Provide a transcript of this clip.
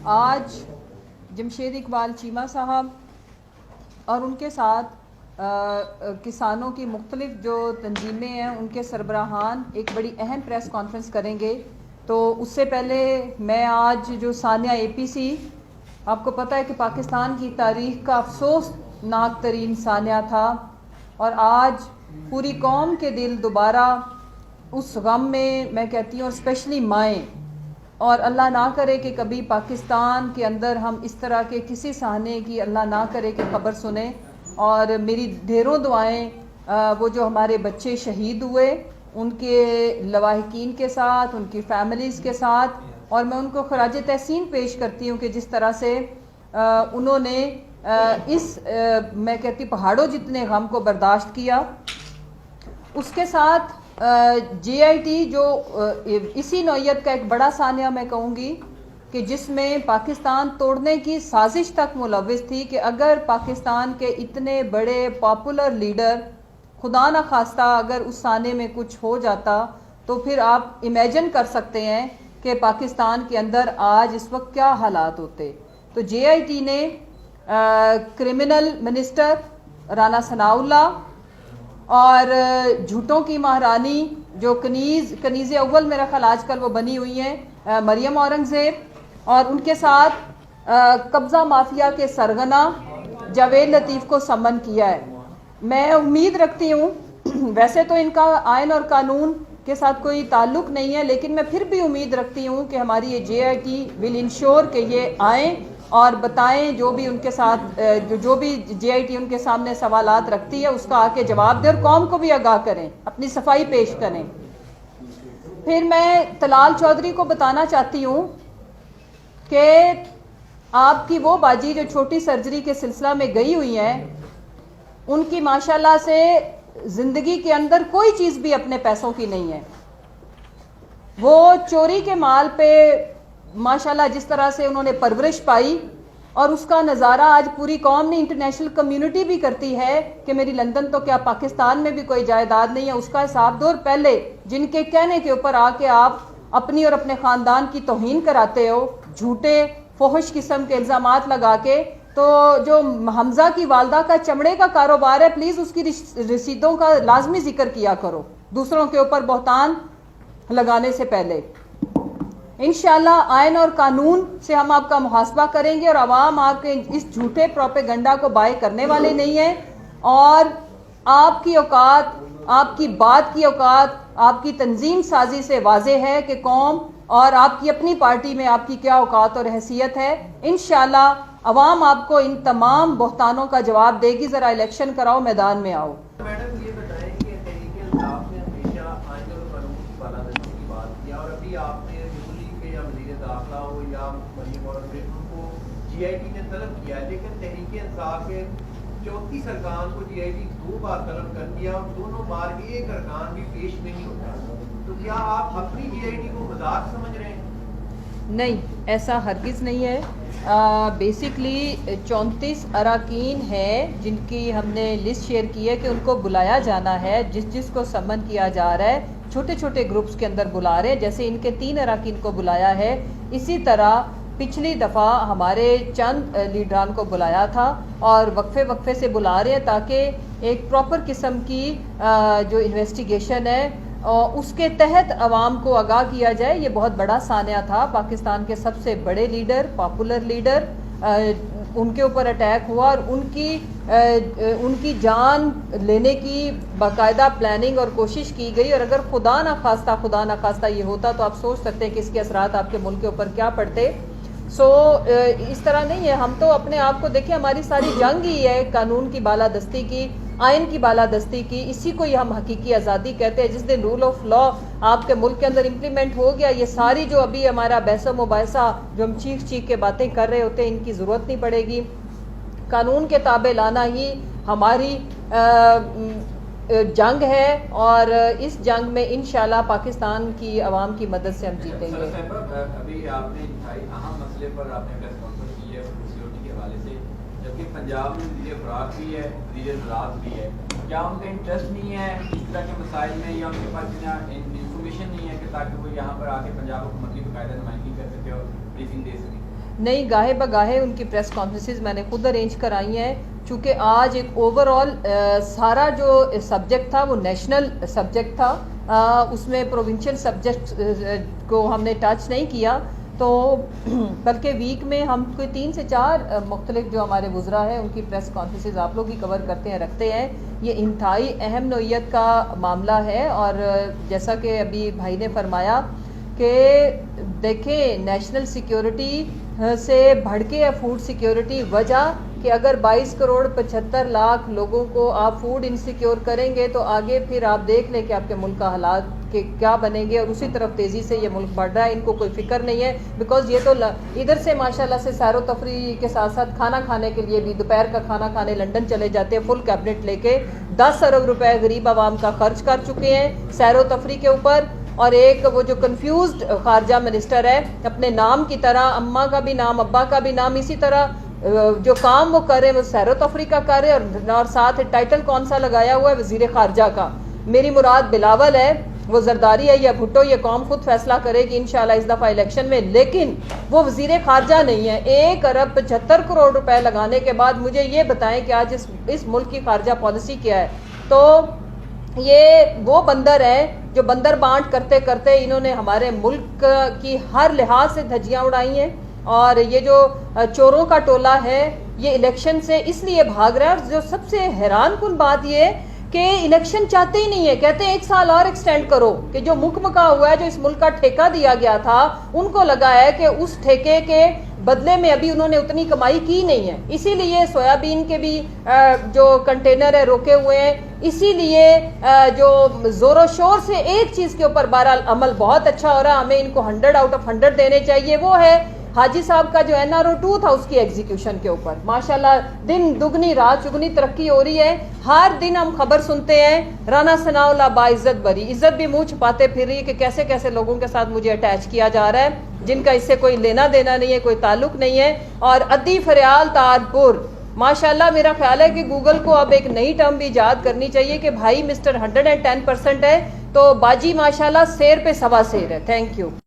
آج جمشید اقبال چیمہ صاحب اور ان کے ساتھ کسانوں کی مختلف جو تنظیمیں ہیں ان کے سربراہان ایک بڑی اہم پریس کانفرنس کریں گے. تو اس سے پہلے میں آج جو ثانیہ اے پی سی، آپ کو پتہ ہے کہ پاکستان کی تاریخ کا افسوسناک ترین ثانیہ تھا، اور آج پوری قوم کے دل دوبارہ اس غم میں کہتی ہوں، اور اسپیشلی مائیں، اور اللہ نہ کرے کہ کبھی پاکستان کے اندر ہم اس طرح کے کسی سہانے کی اللہ نہ کرے کہ خبر سنیں. اور میری ڈھیروں دعائیں وہ جو ہمارے بچے شہید ہوئے ان کے لواحقین کے ساتھ، ان کی فیملیز کے ساتھ، اور میں ان کو خراج تحسین پیش کرتی ہوں کہ جس طرح سے انہوں نے اس میں کہتی پہاڑوں جتنے غم کو برداشت کیا. اس کے ساتھ جے آئی ٹی جو اسی نوعیت کا ایک بڑا ثانیہ میں کہوں گی کہ جس میں پاکستان توڑنے کی سازش تک ملوث تھی، کہ اگر پاکستان کے اتنے بڑے پاپولر لیڈر خدا نہ خواستہ اگر اس ثانیے میں کچھ ہو جاتا تو پھر آپ امیجن کر سکتے ہیں کہ پاکستان کے اندر آج اس وقت کیا حالات ہوتے. تو جے آئی ٹی نے کرمنل منسٹر رانا ثناء اللہ اور جھوٹوں کی مہارانی جو کنیز اول میرا خیال آج کل وہ بنی ہوئی ہیں مریم اورنگزیب، اور ان کے ساتھ قبضہ مافیا کے سرغنہ جاوید لطیف کو سمن کیا ہے. میں امید رکھتی ہوں، ویسے تو ان کا آئین اور قانون کے ساتھ کوئی تعلق نہیں ہے، لیکن میں پھر بھی امید رکھتی ہوں کہ ہماری یہ جے آئی ٹی ول انشور کہ یہ آئیں اور بتائیں جو بھی ان کے ساتھ جو بھی جے آئی ٹی ان کے سامنے سوالات رکھتی ہے اس کا آ کے جواب دے، اور قوم کو بھی آگاہ کریں، اپنی صفائی پیش کریں. پھر میں طلال چودھری کو بتانا چاہتی ہوں کہ آپ کی وہ باجی جو چھوٹی سرجری کے سلسلہ میں گئی ہوئی ہیں، ان کی ماشاءاللہ سے زندگی کے اندر کوئی چیز بھی اپنے پیسوں کی نہیں ہے. وہ چوری کے مال پہ ماشاءاللہ جس طرح سے انہوں نے پرورش پائی، اور اس کا نظارہ آج پوری قوم نے، انٹرنیشنل کمیونٹی بھی کرتی ہے کہ میری لندن تو کیا پاکستان میں بھی کوئی جائیداد نہیں ہے. اس کا حساب دو، اور پہلے جن کے کہنے کے اوپر آ کے آپ اپنی اور اپنے خاندان کی توہین کراتے ہو، جھوٹے فحش قسم کے الزامات لگا کے، تو جو حمزہ کی والدہ کا چمڑے کا کاروبار ہے، پلیز اس کی رسیدوں کا لازمی ذکر کیا کرو دوسروں کے اوپر بہتان لگانے سے پہلے. انشاءاللہ آئین اور قانون سے ہم آپ کا محاسبہ کریں گے، اور عوام آپ کے اس جھوٹے پروپیگنڈا کو بائے کرنے والے نہیں ہیں. اور آپ کی اوقات، آپ کی بات کی اوقات، آپ کی تنظیم سازی سے واضح ہے کہ قوم اور آپ کی اپنی پارٹی میں آپ کی کیا اوقات اور حیثیت ہے. انشاءاللہ عوام آپ کو ان تمام بہتانوں کا جواب دے گی. ذرا الیکشن کراؤ، میدان میں آؤ. میڈم یہ بتائیں کہ تحریک انصاف نے ہمیشہ آئین اور قانون کی بالادستی کی بات کیا، اور ابھی آپ نے کے یا وزیر داخلہ ہو یا مریم اورنگزیب کو جی آئی ٹی نے طلب کیا ہے، لیکن تحریک انصاف کے 34 ارکان کو جی آئی ٹی 2 بار طلب کر دیا، اور دونوں بار ایک ارکان بھی پیش نہیں ہوتا. تو کیا آپ اپنی جی آئی ٹی کو مذاق سمجھ رہے ہیں؟ نہیں، ایسا ہرگز نہیں ہے. بیسکلی 34 اراکین ہیں جن کی ہم نے لسٹ شیئر کی ہے کہ ان کو بلایا جانا ہے، جس کو سمن کیا جا رہا ہے چھوٹے چھوٹے گروپس کے اندر بلا رہے ہیں. جیسے ان کے 3 اراکین کو بلایا ہے، اسی طرح پچھلی دفعہ ہمارے چند لیڈران کو بلایا تھا، اور وقفے سے بلا رہے ہیں تاکہ ایک پراپر قسم کی جو انویسٹیگیشن ہے اس کے تحت عوام کو آگاہ کیا جائے. یہ بہت بڑا ثانیہ تھا، پاکستان کے سب سے بڑے لیڈر، پاپولر لیڈر، ان کے اوپر اٹیک ہوا، اور ان کی جان لینے کی باقاعدہ پلاننگ اور کوشش کی گئی. اور اگر خدا نہ خواستہ یہ ہوتا تو آپ سوچ سکتے ہیں کہ اس کے اثرات آپ کے ملک کے اوپر کیا پڑتے. اس طرح نہیں ہے. ہم تو اپنے آپ کو دیکھیں، ہماری ساری جنگ ہی ہے قانون کی بالادستی کی، آئین کی بالادستی کی. اسی کو ہم حقیقی آزادی کہتے ہیں. جس دن رول آف لا آپ کے ملک کے اندر امپلیمنٹ ہو گیا، یہ ساری جو ابھی ہمارا بحث و مباحثہ جو ہم چیخ کے باتیں کر رہے ہوتے ہیں، ان کی ضرورت نہیں پڑے گی. قانون کے تابع لانا ہی ہماری جنگ ہے، اور اس جنگ میں انشاءاللہ پاکستان کی عوام کی مدد سے ہم جیتیں گے. ابھی آپ نے انتہائی اہم مسئلے پر آپ نے پریس کانفرنس کی ہے سیکورٹی کے حوالے سے، جبکہ پنجاب میں وزیر خوراک بھی ہے، وزیر زراعت بھی ہے. کیا ان کا انٹرسٹ نہیں ہے اس طرح کے مسائل میں، یا ان کے پاس انفارمیشن نہیں ہے کہ تاکہ وہ یہاں پر آ کے پنجاب حکومت کی باقاعدہ نمائندگی کر سکے اور بریفنگ دے سکیں؟ نہیں، گاہے بگاہے ان کی پریس کانفرنسز میں نے خود ارینج کرائی ہیں، چونکہ آج ایک اوور آل سارا جو سبجیکٹ تھا وہ نیشنل سبجیکٹ تھا، اس میں پروونشل سبجیکٹ کو ہم نے ٹچ نہیں کیا، تو بلکہ ویک میں ہم کوئی 3 سے 4 مختلف جو ہمارے وزراء ہیں ان کی پریس کانفرنسز آپ لوگ ہی کور کرتے ہیں، رکھتے ہیں۔ یہ انتہائی اہم نوعیت کا معاملہ ہے، اور جیسا کہ ابھی بھائی نے فرمایا کہ دیکھیں نیشنل سیکیورٹی سے بڑھ کے ہے فوڈ سیکیورٹی، وجہ کہ اگر 22 کروڑ 75 لاکھ لوگوں کو آپ فوڈ انسیکیور کریں گے تو آگے پھر آپ دیکھ لیں کہ آپ کے ملک کا حالات کہ کیا بنیں گے، اور اسی طرف تیزی سے یہ ملک بڑھ رہا ہے۔ ان کو کوئی فکر نہیں ہے، بیکاز یہ تو ادھر سے ماشاءاللہ سے سیر و تفریح کے ساتھ ساتھ کھانا کھانے کے لیے بھی دوپہر کا کھانا کھانے لنڈن چلے جاتے ہیں، فل کیبنٹ لے کے 10 ارب روپے غریب عوام کا خرچ کر چکے ہیں سیر و تفریح کے اوپر۔ اور ایک وہ جو کنفیوزڈ خارجہ منسٹر ہے، اپنے نام کی طرح اماں کا بھی نام ابا کا بھی نام اسی طرح جو کام وہ کر رہے ہیں وہ سیر و تفریح کا کر رہے ہیں، اور ساتھ ٹائٹل کون سا لگایا ہوا ہے وزیر خارجہ کا۔ میری مراد بلاول ہے، وہ زرداری ہے یا بھٹو، یہ قوم خود فیصلہ کرے گی انشاءاللہ اس دفعہ الیکشن میں، لیکن وہ وزیر خارجہ نہیں ہے۔ 1 ارب 75 کروڑ روپے لگانے کے بعد مجھے یہ بتائیں کہ آج اس ملک کی خارجہ پالیسی کیا ہے؟ تو یہ وہ بندر ہے جو بندر بانٹ کرتے کرتے انہوں نے ہمارے ملک کی ہر لحاظ سے دھجیاں اڑائی ہیں، اور یہ جو چوروں کا ٹولہ ہے یہ الیکشن سے اس لیے بھاگ رہا ہے۔ اور جو سب سے حیران کن بات یہ ہے کہ الیکشن چاہتے ہی نہیں ہے، کہتے ہیں 1 سال اور ایکسٹینڈ کرو، کہ جو مکا ہوا ہے جو اس ملک کا ٹھیکہ دیا گیا تھا ان کو لگا ہے کہ اس ٹھیکے کے بدلے میں ابھی انہوں نے اتنی کمائی کی نہیں ہے، اسی لیے سویابین کے بھی جو کنٹینر ہے روکے ہوئے ہیں، اسی لیے جو زور و شور سے ایک چیز کے اوپر بہرحال عمل بہت اچھا ہو رہا ہے، ہمیں ان کو 100 آؤٹ آف 100 دینے چاہیے، وہ ہے حاجی صاحب کا جو NRO2 تھا اس کی ایگزیکیوشن کے اوپر ماشاءاللہ دن دگنی رات چگنی ترقی ہو رہی ہے۔ ہر دن ہم خبر سنتے ہیں رانا ثناء اللہ با عزت بری، عزت بھی منہ چھپاتے پھر رہی ہے کہ کیسے کیسے لوگوں کے ساتھ مجھے اٹیچ کیا جا رہا ہے جن کا اس سے کوئی لینا دینا نہیں ہے، کوئی تعلق نہیں ہے۔ اور ادی فریال تارپور، ماشاءاللہ میرا خیال ہے کہ گوگل کو اب ایک نئی ٹرم بھی ایجاد کرنی چاہیے کہ بھائی مسٹر 110% ہے تو باجی ماشاءاللہ سیر پہ سوا سیر ہے۔ Thank you.